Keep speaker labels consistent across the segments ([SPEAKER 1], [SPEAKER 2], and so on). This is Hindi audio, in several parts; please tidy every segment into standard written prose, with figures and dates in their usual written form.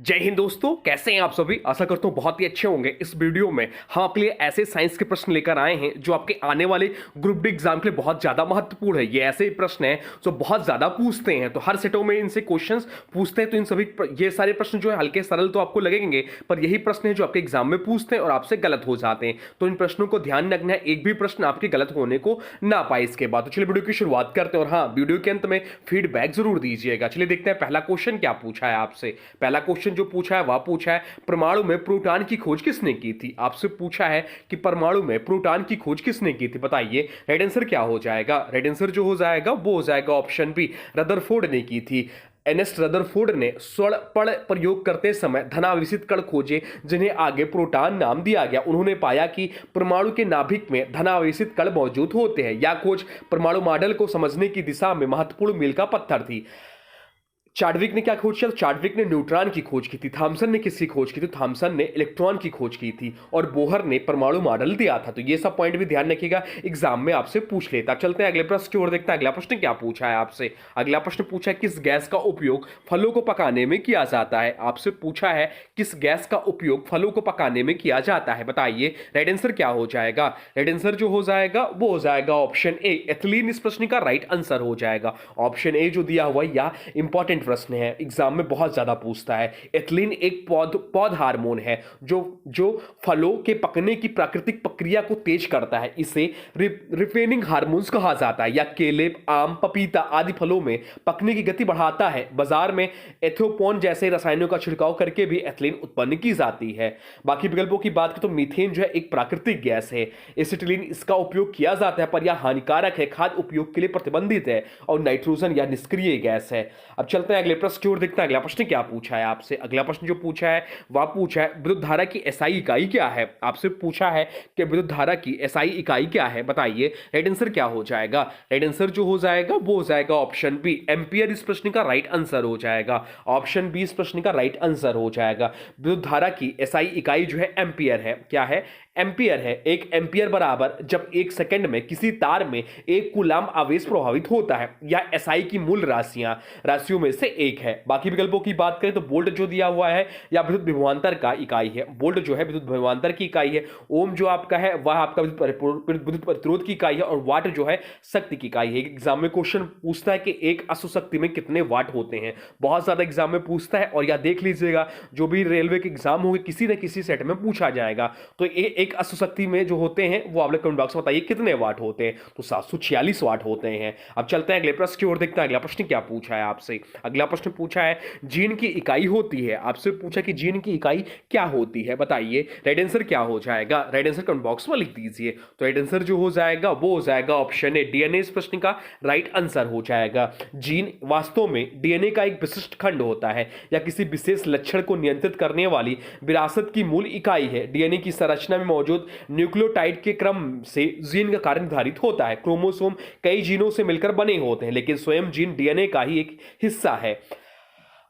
[SPEAKER 1] जय हिंद दोस्तों, कैसे हैं आप सभी। आशा करता हूं बहुत ही अच्छे होंगे। इस वीडियो में हम आपके लिए ऐसे साइंस के प्रश्न लेकर आए हैं जो आपके आने वाले ग्रुप डी एग्जाम के लिए बहुत ज्यादा महत्वपूर्ण है। ये ऐसे प्रश्न हैं जो बहुत ज्यादा पूछते हैं, तो हर सेटों में इनसे क्वेश्चंस पूछते हैं। तो इन सभी ये सारे प्रश्न जो है हल्के सरल तो आपको लगेंगे, पर यही प्रश्न है जो आपके एग्जाम में पूछते हैं और आपसे गलत हो जाते हैं। तो इन प्रश्नों को ध्यान रखना है, एक भी प्रश्न आपके गलत होने को ना पाए इसके बाद। तो चलिए वीडियो की शुरुआत करते हैं, और हाँ, वीडियो के अंत में फीडबैक जरूर दीजिएगा। चलिए देखते हैं पहला क्वेश्चन क्या पूछा है आपसे। पहला क्वेश्चन जो पूछा है वह पूछा है, परमाणु में प्रोटॉन की खोज किसने की थी। आपसे पूछा है कि परमाणु में प्रोटॉन की खोज किसने की थी, बताइए। राइट आंसर क्या हो जाएगा। राइट आंसर जो हो जाएगा वो हो जाएगा ऑप्शन बी, रदरफोर्ड ने की थी। एनएस रदरफोर्ड ने स्वर्ण प्रयोग करते समय धनावेशित कण खोजे जिन्हें आगे प्रोटॉन नाम दिया गया। उन्होंने पाया कि परमाणु के नाभिक में धनावेशित कण मौजूद होते हैं। यह खोज परमाणु मॉडल को समझने की दिशा में महत्वपूर्ण मील का पत्थर थी। चार्डविक ने क्या खोज किया। चार्डविक ने न्यूट्रॉन की खोज की थी। थॉमसन ने किसकी खोज की थी। थॉमसन ने इलेक्ट्रॉन की खोज की थी। और बोहर ने परमाणु मॉडल दिया था। तो ये सब पॉइंट भी ध्यान रखिएगा, एग्जाम में आपसे पूछ लेता। चलते हैं अगले प्रश्न की ओर, देखते हैं अगला प्रश्न क्या पूछा है आपसे। अगला प्रश्न पूछा है, किस गैस का उपयोग फलों को पकाने में किया जाता है। आपसे पूछा है किस गैस का उपयोग फलों को पकाने में किया जाता है, बताइए। राइट आंसर क्या हो जाएगा। राइट आंसर जो हो जाएगा वो हो जाएगा ऑप्शन ए, एथिलीन। इस प्रश्न का राइट आंसर हो जाएगा ऑप्शन ए जो दिया हुआ। यह इंपॉर्टेंट प्रश्न है, एग्जाम में बहुत ज्यादा पूछता है। एथिलीन एक पौध हार्मोन है जो फलों के पकने की प्राकृतिक प्रक्रिया को तेज करता है। इसे रिपेनिंग हार्मोन्स कहा जाता है। या केले, आम, पपीता आदि फलों में पकने की गति बढ़ाता है। बाजार में एथोपोन जैसे रसायनों का छिड़काव करके भी एथिलीन उत्पन्न की जाती है। बाकी विकल्पों की बात करें तो मीथेन जो है एक प्राकृतिक गैस है। एसिटिलीन इसका उपयोग किया जाता है, पर यह हानिकारक है, खाद्य उपयोग के लिए प्रतिबंधित है। और नाइट्रोजन या निष्क्रिय गैस है। अब चलते हैं अगले प्रश्न की ओर, देखते हैं अगला प्रश्न क्या पूछा है आपसे। अगला प्रश्न जो पूछा है वह पूछा है, विद्युत धारा की एसआई इकाई क्या है। आपसे पूछा है कि विद्युत धारा की एसआई इकाई क्या है, बताइए। राइट आंसर क्या हो जाएगा। राइट आंसर जो हो जाएगा वो हो जाएगा ऑप्शन बी, एम्पियर। इस प्रश्न का राइट आंसर हो जाएगा ऑप्शन बी, इस प्रश्न का राइट आंसर हो जाएगा। विद्युत धारा की एसआई इकाई जो है एम्पियर है। क्या है, एम्पियर है। एक एम्पियर बराबर जब एक सेकंड में किसी तार में एक कूलाम आवेश प्रभावित होता है। यह एसआई की मूल राशियों में से एक है। बाकी विकल्पों की बात करें तो वोल्ट जो दिया हुआ है या विद्युत विभवांतर का इकाई है। वोल्ट जो है विद्युत विभवांतर की इकाई है। ओम जो आपका है वह आपका विद्युत प्रतिरोध की इकाई है। और वाट जो है शक्ति की इकाई है। एग्जाम में क्वेश्चन पूछता है कि एक अश्व शक्ति में कितने वाट होते हैं। बहुत ज्यादा एग्जाम में पूछता है, और यह देख लीजिएगा जो भी रेलवे के एग्जाम होंगे किसी न किसी सेट में पूछा जाएगा। तो एक अश्व शक्ति में जो होते हैं वो आप लोग कमेंट बॉक्स में बताइए कितने वाट होते हैं। तो 746 वाट होते हैं। अब चलते हैं अगले प्रश्न की ओर, देखते हैं अगला प्रश्न क्या पूछा है आपसे। अगला प्रश्न पूछा है, जीन की इकाई होती है। आपसे पूछा कि जीन की इकाई क्या होती है, बताइए। राइट आंसर क्या हो जाएगा। राइट आंसर कमेंट बॉक्स में लिख दीजिए। तो राइट आंसर जो हो जाएगा वो हो जाएगा ऑप्शन ए, डीएनए। इस प्रश्न का राइट आंसर हो जाएगा। जीन वास्तव में डीएनए का एक विशिष्ट खंड होता है या किसी विशेष लक्षण को नियंत्रित करने वाली विरासत की मूल इकाई है। डीएनए की संरचना में मौजूद न्यूक्लियोटाइड के क्रम से जीन का कार्य निर्धारित होता है। क्रोमोसोम कई जीनों से मिलकर बने होते हैं, लेकिन स्वयं जीन डीएनए का ही एक हिस्सा है।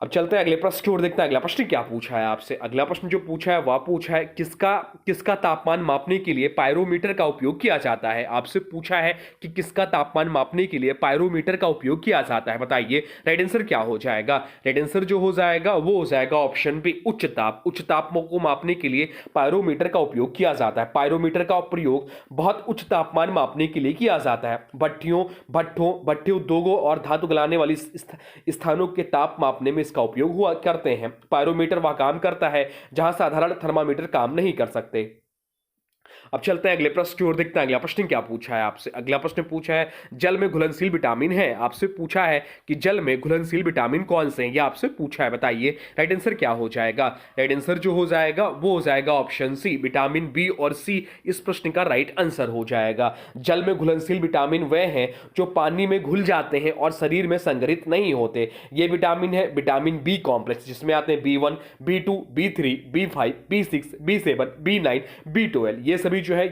[SPEAKER 1] अब चलते हैं अगले प्रश्न की ओर, देखते हैं अगला प्रश्न क्या पूछा है आपसे। अगला प्रश्न जो पूछा है वह पूछा है, किसका तापमान मापने के लिए पायरोमीटर का उपयोग किया जाता है। आपसे पूछा है कि किसका तापमान मापने के लिए पायरोमीटर का उपयोग किया जाता है, बताइए। राइट आंसर क्या हो जाएगा। राइट आंसर जो हो जाएगा वो हो जाएगा ऑप्शन बी, उच्च ताप। उच्च ताप को मापने के लिए पायरोमीटर का उपयोग किया जाता है। पायरोमीटर का प्रयोग बहुत उच्च तापमान मापने के लिए किया जाता है। भट्टे उद्योगों और धातु गलाने वाली स्थानों के ताप मापने में का उपयोग हुआ करते हैं। पायरोमीटर वह काम करता है जहां साधारण थर्मामीटर काम नहीं कर सकते। अब चलते हैं अगले प्रश्न की ओर, देखते हैं अगला प्रश्न क्या पूछा है आपसे। अगला प्रश्न पूछा है, जल में घुलनशील विटामिन है। आपसे पूछा है कि जल में घुलनशील विटामिन कौन से हैं, यह आपसे पूछा है, बताइए। राइट आंसर क्या हो जाएगा। राइट आंसर जो हो जाएगा वो हो जाएगा ऑप्शन सी, विटामिन बी और सी। इस प्रश्न का राइट आंसर हो जाएगा। जल में घुलनशील विटामिन वे हैं जो पानी में घुल जाते हैं और शरीर में संग्रहित नहीं होते। ये विटामिन है विटामिन बी कॉम्प्लेक्स, जिसमें आते हैं B1, B2, B3, B5, B6, B7, B9, B12। ये ये सभी जो है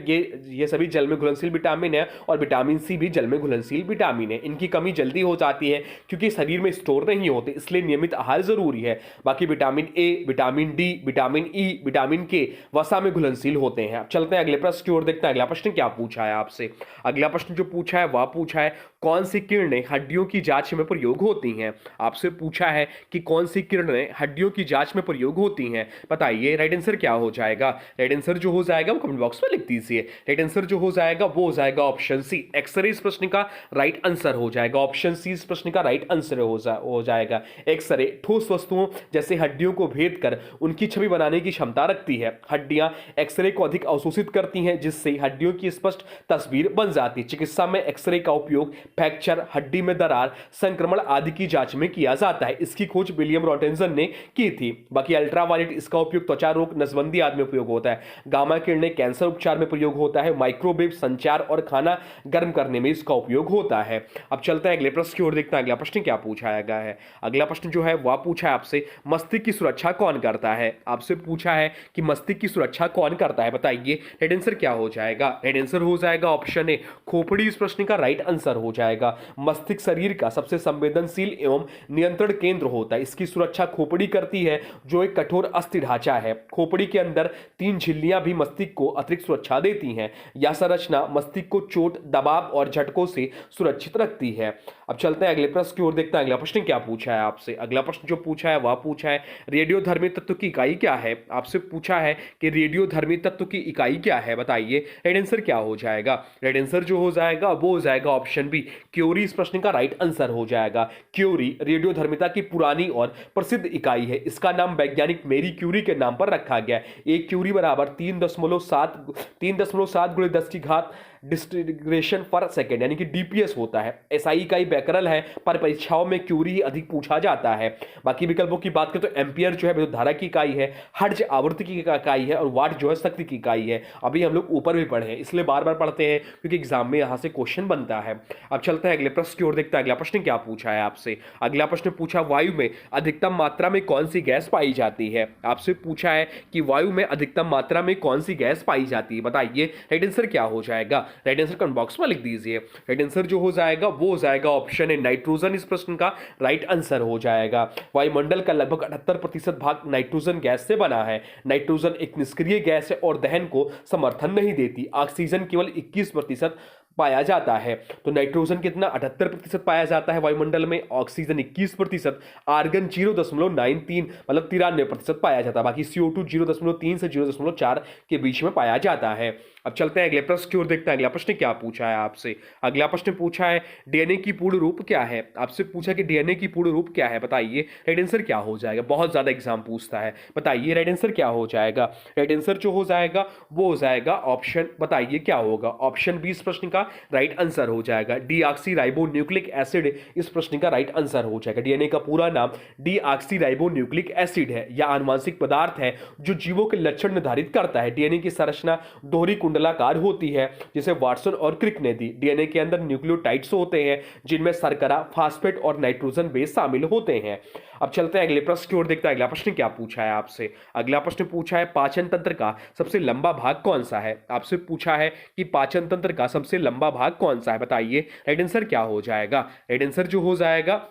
[SPEAKER 1] ये सभी जल में घुलनशील विटामिन है और विटामिन सी भी जल में घुलनशील विटामिन है। इनकी कमी जल्दी हो जाती है क्योंकि शरीर में स्टोर नहीं होते, इसलिए नियमित आहार जरूरी है। बाकी vitamin A, vitamin D, vitamin E, vitamin के वसा में घुलनशील होते हैं। अब चलते हैं अगले प्रश्न की ओर, देखते हैं अगला प्रश्न क्या पूछा है आपसे। अगला प्रश्न जो पूछा है वह पूछा है कौन सी किरणें हड्डियों की जांच में प्रयोग होती हैं। आपसे पूछा है कि कौन सी किरणें हड्डियों की जांच में प्रयोग होती हैं, बताइए राइट आंसर क्या हो जाएगा। राइट आंसर जो हो जाएगा वो कमेंट बॉक्स में लिख दीजिए। राइट आंसर जो हो जाएगा वो हो जाएगा ऑप्शन सी, एक्सरे इस प्रश्न का राइट आंसर हो जाएगा। ऑप्शन सी इस प्रश्न का राइट आंसर हो जाएगा। एक्सरे ठोस वस्तुओं जैसे हड्डियों को भेद कर उनकी छवि बनाने की क्षमता रखती है। हड्डियां एक्सरे को अधिक अवशोषित करती हैं जिससे हड्डियों की स्पष्ट तस्वीर बन जाती है। चिकित्सा में एक्सरे का उपयोग फ्रैक्चर, हड्डी में दरार, संक्रमण आदि की जांच में किया जाता है। इसकी खोज विलियम रॉटनसन ने की थी। बाकी अल्ट्रावायलेट इसका उपयोग त्वचा रोग, नसबंदी आदि में उपयोग होता है। गामा किरणें कैंसर उपचार में प्रयोग होता है। माइक्रोवेव संचार और खाना गर्म करने में इसका उपयोग होता है। अब चलते हैं अगले प्रश्न की ओर, देखते हैं अगला प्रश्न क्या पूछा गया है। अगला प्रश्न जो है वह पूछा है आपसे मस्तिष्क की सुरक्षा कौन करता है। आपसे पूछा है कि मस्तिष्क की सुरक्षा कौन करता है, बताइए राइट आंसर क्या हो जाएगा। राइट आंसर हो जाएगा ऑप्शन ए, खोपड़ी इस प्रश्न का राइट आंसर हो जाएगा। मस्तिष्क शरीर का सबसे संवेदनशील एवं नियंत्रण केंद्र होता है। इसकी सुरक्षा खोपड़ी करती है जो एक कठोर अस्थि ढांचा है। खोपड़ी के अंदर 3 झिल्लियां भी मस्तिष्क को अतिरिक्त सुरक्षा देती हैं। यह संरचना मस्तिष्क को चोट, दबाव और झटकों से सुरक्षित रखती है। अब चलते हैं अगले प्रश्न की ओर, देखते हैं अगला प्रश्न क्या पूछा है आपसे। अगला प्रश्न जो पूछा है वह पूछा है रेडियोधर्मी तत्व की इकाई क्या है। आपसे पूछा है कि रेडियोधर्मी तत्व की इकाई क्या है, बताइए राइट आंसर क्या हो जाएगा। राइट आंसर जो हो जाएगा वो हो जाएगा ऑप्शन बी, क्यूरी इस प्रश्न का राइट आंसर हो जाएगा। क्यूरी रेडियोधर्मिता की पुरानी और प्रसिद्ध इकाई है। इसका नाम वैज्ञानिक मेरी क्यूरी के नाम पर रखा गया। एक क्यूरी बराबर 3.7 × 10 की घात डिस्टिग्रेशन पर सेकेंड यानी कि डीपीएस होता है। एसआई इकाई बैकरल है पर परीक्षाओं में क्यूरी अधिक पूछा जाता है। बाकी विकल्पों की बात करें तो एम्पियर जो है विद्युत धारा की इकाई है, हर्ट्ज आवृत्ति की इकाई है और वाट जो है शक्ति की इकाई है। अभी हम लोग ऊपर भी पढ़े हैं इसलिए बार बार पढ़ते हैं क्योंकि एग्जाम में यहां से क्वेश्चन बनता है। अब चलते हैं अगले प्रश्न की ओर, देखते हैं अगला प्रश्न क्या पूछा है आपसे। अगला प्रश्न पूछा वायु में अधिकतम मात्रा में कौन सी गैस पाई जाती है। आपसे पूछा है कि वायु में अधिकतम मात्रा में कौन सी गैस पाई जाती है, बताइए राइट आंसर क्या हो जाएगा। राइट आंसर कमेंट बॉक्स में लिख दीजिए। राइट आंसर जो हो जाएगा वो हो जाएगा ऑप्शन ए, नाइट्रोजन इस प्रश्न का राइट आंसर हो जाएगा। वायुमंडल का लगभग 78% भाग नाइट्रोजन गैस से बना है। नाइट्रोजन एक निष्क्रिय गैस है और दहन को समर्थन नहीं देती। ऑक्सीजन केवल 21% पाया जाता है। तो नाइट्रोजन कितना 78% पाया जाता है वायुमंडल में, ऑक्सीजन 21%, आर्गन 0.93 मतलब 93% पाया जाता है। बाकी CO2 0.3 से 0.4 के बीच में पाया जाता है। अब चलते हैं अगले प्रश्न की ओर, देखते हैं अगला प्रश्न क्या पूछा है आपसे। अगला प्रश्न पूछा है डीएनए की पूर्ण रूप क्या है। आपसे पूछा कि डीएनए की पूर्ण रूप क्या है, बताइए राइट आंसर क्या हो जाएगा। बहुत ज्यादा एग्जाम पूछता है, बताइए राइट आंसर क्या हो जाएगा। राइट आंसर जो हो जाएगा वो हो जाएगा ऑप्शन, बताइए क्या होगा। ऑप्शन बी इस प्रश्न का राइट आंसर हो जाएगा। डीऑक्सीराइबोन्यूक्लिक एसिड इस प्रश्न का राइट आंसर हो जाएगा। डीएनए का पूरा नाम डीऑक्सीराइबोन्यूक्लिक एसिड है। यह आनुवांशिक पदार्थ है जो जीवों के लक्षण निर्धारित करता है। डीएनए की संरचना दोहरी कुंडलाकार होती है जिसे वाटसन और क्रिक ने दी। डीएनए के अंदर न्यूक्लियोटाइड्स होते हैं जिनमें शर्करा, फास्फेट और नाइट्रोजन बेस शामिल होते हैं। अब चलते हैं अगले प्रश्न की ओर, देखते हैं अगला प्रश्न क्या पूछा है आपसे। अगला प्रश्न पूछा है पाचन तंत्र का सबसे लंबा भाग कौन सा है। आपसे पूछा है कि पाचन तंत्र का सबसे लंबा भाग कौन सा है, बताइए राइट आंसर क्या हो जाएगा। राइट आंसर जो हो जाएगा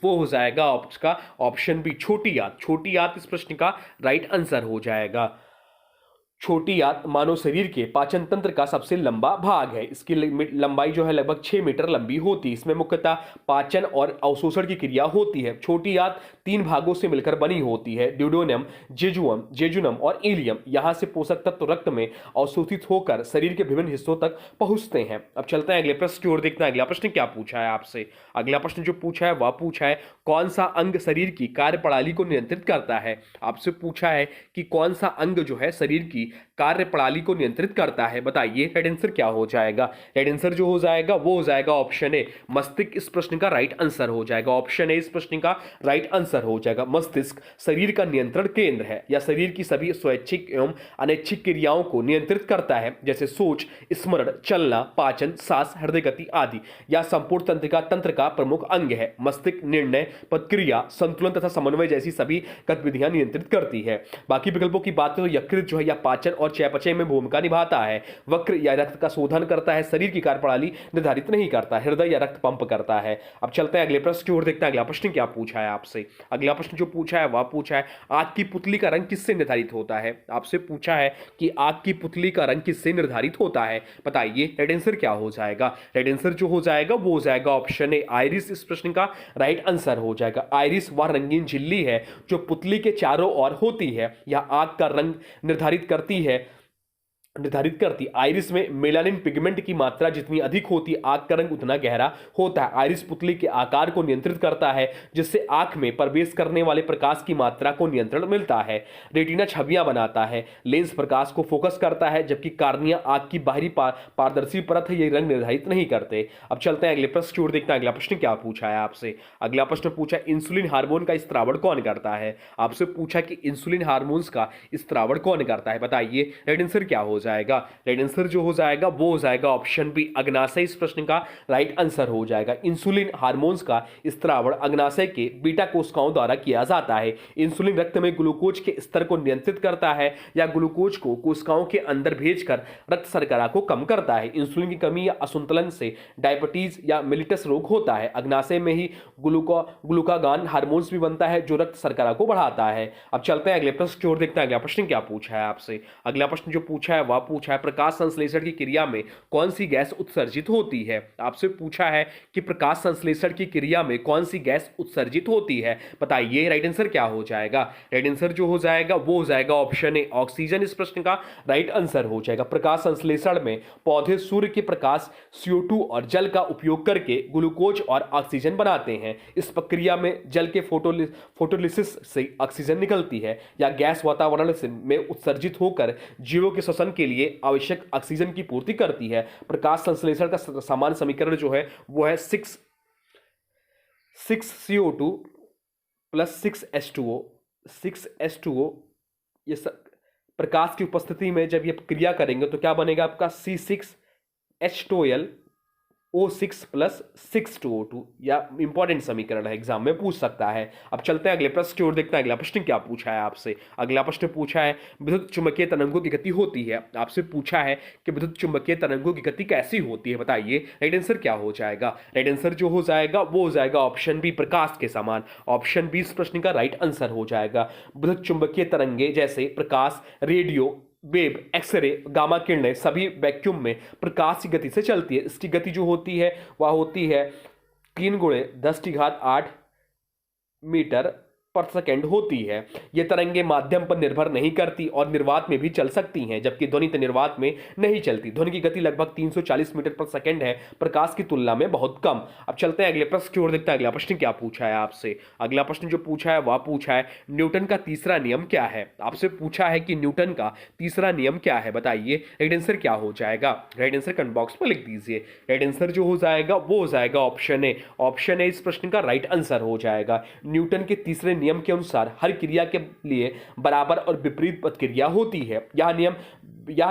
[SPEAKER 1] वो हो जाएगा आपका ऑप्शन बी, छोटी आंत। छोटी आंत इस प्रश्न का राइट आंसर हो जाएगा। छोटी आंत मानव शरीर के पाचन तंत्र का सबसे लंबा भाग है। इसकी लंबाई जो है लगभग 6 मीटर लंबी होती है। इसमें मुख्यतः पाचन और अवशोषण की क्रिया होती है। छोटी आंत 3 भागों से मिलकर बनी होती है, ड्यूडेनम, जेजुनम और इलियम। यहाँ से पोषक तत्व रक्त में अवशोषित होकर शरीर के विभिन्न हिस्सों तक पहुंचते हैं। अब चलते हैं अगले प्रश्न की ओर, देखते हैं अगला प्रश्न क्या पूछा है आपसे। अगला प्रश्न जो पूछा है वह पूछा है कौन सा अंग शरीर की कार्यप्रणाली को नियंत्रित करता है। आपसे पूछा है कि कौन सा अंग जो है शरीर की कार्य प्रणाली को नियंत्रित करता है, बताइए राइट आंसर क्या हो जाएगा। राइट आंसर जो हो जाएगा वो हो जाएगा ऑप्शन ए, मस्तिष्क इस प्रश्न का राइट आंसर हो जाएगा। ऑप्शन ए इस प्रश्न का राइट आंसर आंसर हो जाएगा मस्तिष्क शरीर का नियंत्रण केंद्र है या शरीर की सभी स्वैच्छिक एवं अनैच्छिक क्रियाओं को नियंत्रित करता है, जैसे सोच, स्मरण, चलना, पाचन, सांस, हृदय गति आदि। या संपूर्ण तंत्रिका तंत्र का प्रमुख अंग है। मस्तिष्क निर्णय, प्रतिक्रिया, संतुलन तथा समन्वय जैसी सभी गतिविधियां नियंत्रित करती है। बाकी विकल्पों की बात करें तो यकृत जो है या पाचन और चयापचय में भूमिका निभाता है। वक्र या रक्त का शोधन करता है। शरीर की कार्यप्रणाली निर्धारित नहीं करता। हृदय या रक्त पंप करता है। अब चलते हैं अगले प्रश्न की ओर, देखते हैं अगला प्रश्न क्या पूछा है आपसे। अगला प्रश्न जो पूछा है वह पूछा है आग की पुतली का रंग किससे निर्धारित होता है। आपसे पूछा है कि आग की पुतली का रंग किससे निर्धारित होता है, बताइए राइट आंसर क्या हो जाएगा। राइट आंसर जो हो जाएगा वो हो जाएगा ऑप्शन ए आइरिस। इस प्रश्न का राइट आंसर हो जाएगा आइरिस। वह रंगीन झिल्ली है जो पुतली के चारों ओर होती है। यह आग का रंग निर्धारित करती। आइरिस में मेलानिन पिगमेंट की मात्रा जितनी अधिक होती है, आंख का रंग उतना गहरा होता है। आइरिस पुतली के आकार को नियंत्रित करता है, जिससे आंख में प्रवेश करने वाले प्रकाश की मात्रा को नियंत्रण मिलता है। रेटिना छवियां बनाता है। लेंस प्रकाश को फोकस करता है, जबकि कार्निया आंख की बाहरी पारदर्शी परत है, ये रंग निर्धारित नहीं करते। अब चलते हैं अगले प्रश्न की ओर, देखते हैं अगला प्रश्न क्या पूछा है आपसे। अगला प्रश्न पूछा इंसुलिन हार्मोन का स्त्रावण कौन करता है। आपसे पूछा कि इंसुलिन हार्मोन्स का स्त्रावण कौन करता है, बताइए राइट आंसर क्या हो जाएगा। राइट आंसर जो हो जाएगा वो हो जाएगा ऑप्शन बी अग्नाशय। इस प्रश्न का राइट आंसर हो जाएगा इंसुलिन हार्मोन्स का स्त्रावण अग्नाशय के बीटा कोशिकाओं द्वारा किया जाता है। इंसुलिन रक्त में ग्लूकोज के स्तर को नियंत्रित करता है या ग्लूकोज को कोशिकाओं के अंदर भेजकर रक्त शर्करा को कम करता है। इंसुलिन की कमी या असंतुलन से डायबिटीज या मिलिटस रोग होता है। अग्नाशय में ही ग्लूकागान हार्मोन्स भी बनता है जो रक्त शर्करा को बढ़ाता है। अब चलते हैं अगले प्रश्न की ओर, देखते हैं अगला प्रश्न क्या पूछा है आपसे। अगला प्रश्न जो पूछा है वह पूछा है प्रकाश संश्लेषण की क्रिया में कौन सी गैस उत्सर्जित होती है। आपसे पूछा है कि प्रकाश संश्लेषण की क्रिया में कौन सी गैस उत्सर्जित होती है, बताइए राइट आंसर क्या हो जाएगा। राइट आंसर जो हो जाएगा वो हो जाएगा ऑप्शन ए ऑक्सीजन। इस प्रश्न का राइट आंसर हो जाएगा। प्रकाश संश्लेषण में पौधे सूर्य के प्रकाश, CO2 और जल का उपयोग करके ग्लूकोज और ऑक्सीजन बनाते हैं। इस प्रक्रिया में जल के फोटोलिसिस से ऑक्सीजन निकलती है या गैस वातावरण में उत्सर्जित होकर जीवों के श्वसन के लिए आवश्यक ऑक्सीजन की पूर्ति करती है। प्रकाश संश्लेषण का समान समीकरण जो है वो है 6 CO2 प्लस 6H2O। ये प्रकाश की उपस्थिति में जब ये क्रिया करेंगे तो क्या बनेगा आपका C6H12O6 प्लस 6 या इंपॉर्टेंट समीकरण है, एग्जाम में पूछ सकता है। अब चलते हैं अगले प्रश्न की ओर, देखते हैं अगला प्रश्न क्या पूछा है आपसे। अगला प्रश्न पूछा है विद्युत चुंबकीय तरंगों की गति होती है। आपसे पूछा है कि विद्युत चुंबकीय तरंगों की गति कैसी होती है, बताइए राइट आंसर क्या हो जाएगा। राइट आंसर जो हो जाएगा वो हो जाएगा ऑप्शन बी प्रकाश के समान। ऑप्शन बी इस प्रश्न का राइट आंसर हो जाएगा। विद्युत चुंबकीय तरंगे जैसे प्रकाश, रेडियो वेव, एक्सरे, गामा किरणें सभी वैक्यूम में प्रकाश की गति से चलती है। इसकी गति जो होती है वह होती है 3 × 10⁸ मीटर पर सेकेंड होती है। ये तरंगे माध्यम पर निर्भर नहीं करती और निर्वात में भी चल सकती हैं, जबकि ध्वनि निर्वात में नहीं चलती। ध्वनि की गति लगभग 340 मीटर पर सेकेंड है, प्रकाश की तुलना में बहुत कम। अब चलते हैं अगले प्रश्न की ओर, देखते हैं अगला प्रश्न क्या पूछा है आपसे। अगला प्रश्न जो पूछा है वह पूछा है न्यूटन का तीसरा नियम क्या है। आपसे पूछा है कि न्यूटन का तीसरा नियम क्या है, बताइए राइट आंसर क्या हो जाएगा। राइट आंसर कमेंट बॉक्स में लिख दीजिए। राइट आंसर जो हो जाएगा वो हो जाएगा ऑप्शन ए। ऑप्शन ए इस प्रश्न का राइट आंसर हो जाएगा। न्यूटन के तीसरे नियम के अनुसार हर क्रिया के लिए बराबर और विपरीत प्रतिक्रिया होती है। यह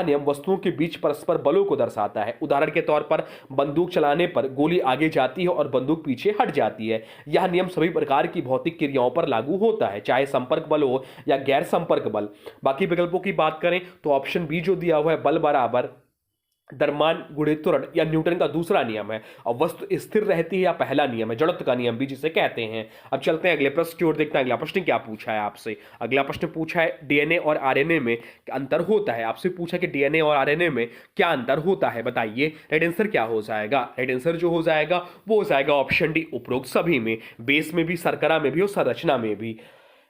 [SPEAKER 1] नियम वस्तुओं के बीच परस्पर बलों को दर्शाता है। उदाहरण के तौर पर बंदूक चलाने पर गोली आगे जाती है और बंदूक पीछे हट जाती है। यह नियम सभी प्रकार की भौतिक क्रियाओं पर लागू होता है, चाहे संपर्क बल हो या गैर संपर्क बल। बाकी विकल्पों की बात करें तो ऑप्शन बी जो दिया हुआ है बल बराबर द्रव्यमान गुणित त्वरण या न्यूटन का दूसरा नियम है। और वस्तु स्थिर रहती है या पहला नियम है, जड़त्व का नियम भी जिसे कहते हैं। अब चलते हैं अगले प्रश्न की ओर, देखते हैं अगला प्रश्न क्या पूछा है आपसे। अगला प्रश्न पूछा है डीएनए और आरएनए में अंतर होता है। आपसे पूछा कि डीएनए और आरएनए में क्या अंतर होता है, बताइए राइट आंसर क्या हो जाएगा। राइट आंसर जो हो जाएगा वो हो जाएगा ऑप्शन डी उपरोक्त सभी में, बेस में भी, शर्करा में भी और संरचना में भी।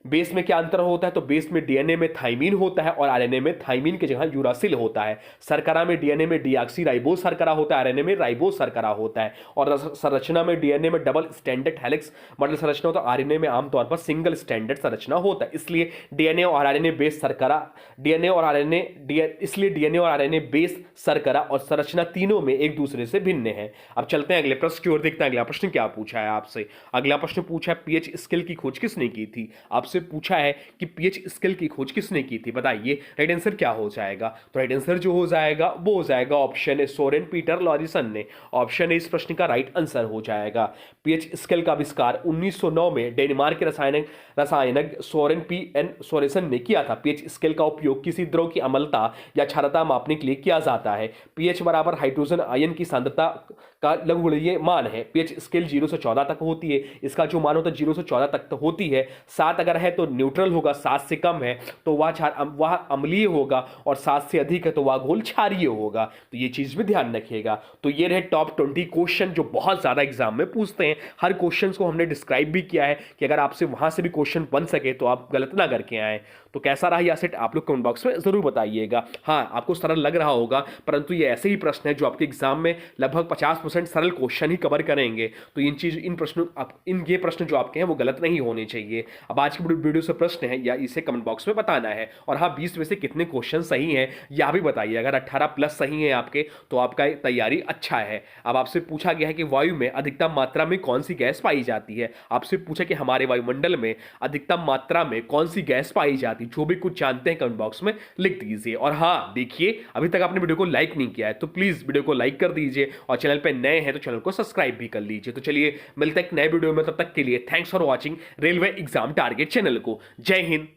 [SPEAKER 1] बेस में क्या अंतर होता है? तो बेस में डीएनए में थाइमीन होता है और आरएनए में थाइमीन की जगह यूरासिल होता है। शर्करा में डीएनए में डीऑक्सीराइबोस शर्करा होता है, आरएनए में राइबोस शर्करा होता है। और संरचना में डीएनए में डबल स्टैंडर्ड हेलिक्स मॉडल संरचना होता है, आरएनए में आमतौर पर सिंगल स्टैंडर्ड संरचना होता है। इसलिए डीएनए और आरएनए बेस शर्करा, डीएनए और आरएनए इसलिए डीएनए और आरएनए बेस शर्करा और संरचना तीनों में एक दूसरे से भिन्न है। अब चलते हैं अगले प्रश्न की ओर, देखते हैं अगला प्रश्न क्या पूछा है आपसे। अगला प्रश्न पूछा है पीएच स्केल की खोज किसने की थी? आपसे पूछा है कि पीएच स्केल की खोज किसने की थी, बताइए राइट आंसर क्या हो जाएगा? तो राइट आंसर जो हो जाएगा वो हो जाएगा ऑप्शन ए, सोरेन पीटर लॉरिसन ने। ऑप्शन ए इस प्रश्न का राइट आंसर हो जाएगा। पीएच स्केल का आविष्कार 1909 में डेनमार्क के रसायनज्ञ सोरेन पी एन सोरेसन ने किया था। पीएच स्केल का उपयोग किसी द्रव की अम्लता या क्षारता मापने के लिए किया जाता है। पीएच बराबर हाइड्रोजन आयन की सांद्रता का लघुगणकीय मान है। पीएच स्केल 0 से 14 तक होती है। इसका जो मान होता है 0 से 14 तक तो होती है। 7 अगर है तो न्यूट्रल होगा, 7 से कम है तो वह अम्लीय होगा और 7 से अधिक है तो वह घोल क्षारीय होगा। तो ये चीज भी ध्यान रखिएगा। तो ये रहे टॉप 20 क्वेश्चन जो बहुत ज्यादा एग्जाम में पूछते हैं। हर क्वेश्चन को हमने डिस्क्राइब भी किया है कि अगर आपसे वहां से भी क्वेश्चन बन सके तो आप गलत ना करके आए। तो कैसा रहा यह सेट आप लोग कमेंट बॉक्स में जरूर बताइएगा। हाँ, आपको सरल लग रहा होगा परंतु ये ऐसे ही प्रश्न है जो आपके एग्जाम में लगभग 50% सरल क्वेश्चन ही कवर करेंगे। तो इन ये प्रश्न जो आपके हैं वो गलत नहीं होने चाहिए। अब आज की वीडियो से प्रश्न है या इसे कमेंट बॉक्स में बताना है। और हाँ, 20 में से कितने क्वेश्चन सही हैं यह भी बताइए। अगर 18 प्लस सही है आपके तो आपका तैयारी अच्छा है। अब आपसे पूछा गया है कि वायु में अधिकतम मात्रा में कौन सी गैस पाई जाती है। आपसे पूछा कि हमारे वायुमंडल में अधिकतम मात्रा में कौन सी गैस पाई जाती है। जो भी कुछ जानते हैं कमेंट बॉक्स में लिख दीजिए। और हाँ देखिए, अभी तक आपने वीडियो को लाइक नहीं किया है तो प्लीज वीडियो को लाइक कर दीजिए और चैनल पे नए हैं तो चैनल को सब्सक्राइब भी कर लीजिए। तो चलिए मिलते हैं एक नए वीडियो में, तब तक के लिए thanks for watching railway exam target channel को। जय हिंद,